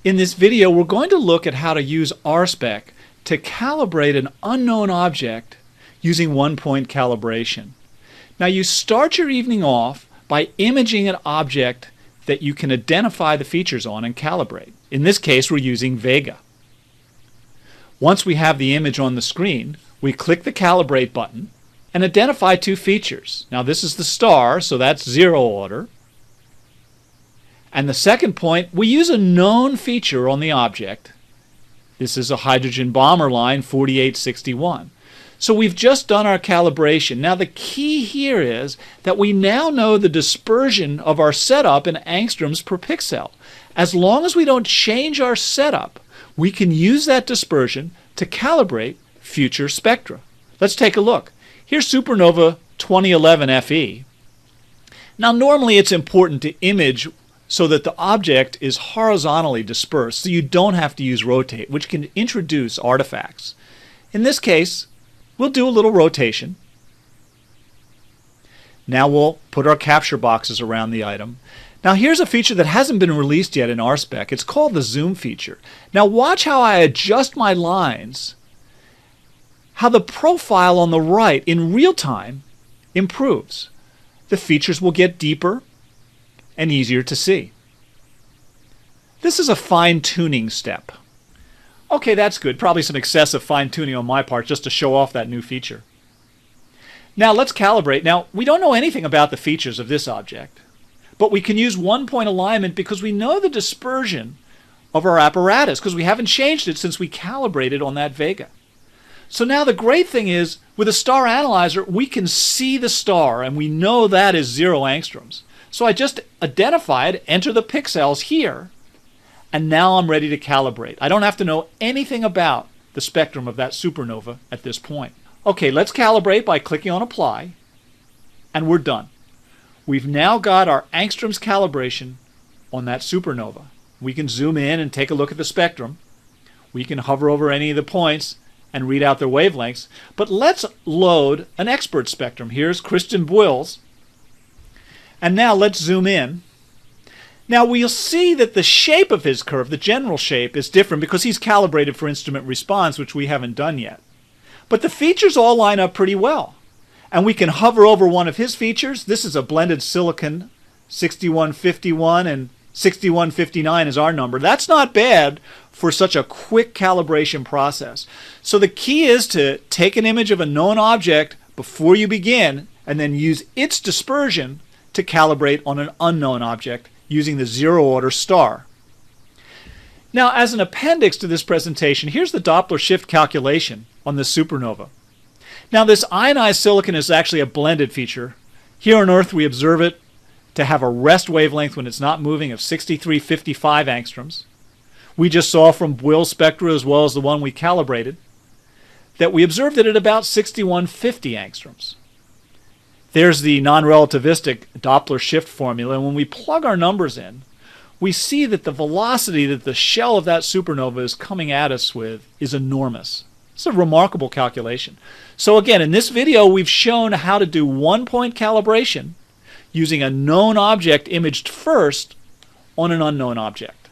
In this video, we're going to look at how to use RSpec to calibrate an unknown object using one-point calibration. Now, you start your evening off by imaging an object that you can identify the features on and calibrate. In this case, we're using Vega. Once we have the image on the screen, we click the Calibrate button and identify two features. Now, this is the star, so that's 0 order. And the second point, we use a known feature on the object. This is a hydrogen bomber line 4861. So we've just done our calibration. Now the key here is that we now know the dispersion of our setup in angstroms per pixel. As long as we don't change our setup, we can use that dispersion to calibrate future spectra. Let's take a look. Here's supernova 2011 FE. Now normally it's important to image so that the object is horizontally dispersed, so you don't have to use rotate, which can introduce artifacts. In this case, we'll do a little rotation. Now we'll put our capture boxes around the item. Now here's a feature that hasn't been released yet in RSpec. It's called the zoom feature. Now watch how I adjust my lines, how the profile on the right in real time improves. The features will get deeper and easier to see. This is a fine-tuning step. Okay, that's good. Probably some excessive fine-tuning on my part just to show off that new feature. Now let's calibrate. Now we don't know anything about the features of this object, but we can use one-point alignment because we know the dispersion of our apparatus because we haven't changed it since we calibrated on that Vega. So now the great thing is with a star analyzer we can see the star and we know that is 0 angstroms. So I just identify it, enter the pixels here, and now I'm ready to calibrate. I don't have to know anything about the spectrum of that supernova at this point. Okay, let's calibrate by clicking on Apply, and we're done. We've now got our angstroms calibration on that supernova. We can zoom in and take a look at the spectrum. We can hover over any of the points and read out their wavelengths. But let's load an expert spectrum. Here's Christian Buil's. And now let's zoom in. Now we'll see that the shape of his curve, the general shape, is different because he's calibrated for instrument response, which we haven't done yet. But the features all line up pretty well. And we can hover over one of his features. This is a blended silicon, 6151 and 6159 is our number. That's not bad for such a quick calibration process. So the key is to take an image of a known object before you begin and then use its dispersion to calibrate on an unknown object using the 0 order star. Now, as an appendix to this presentation, here's the Doppler shift calculation on this supernova. Now, this ionized silicon is actually a blended feature. Here on Earth, we observe it to have a rest wavelength when it's not moving of 6355 angstroms. We just saw from Buil's spectra, as well as the one we calibrated, that we observed it at about 6150 angstroms. There's the non-relativistic Doppler shift formula, and when we plug our numbers in, we see that the velocity that the shell of that supernova is coming at us with is enormous. It's a remarkable calculation. So again, in this video, we've shown how to do one-point calibration using a known object imaged first on an unknown object.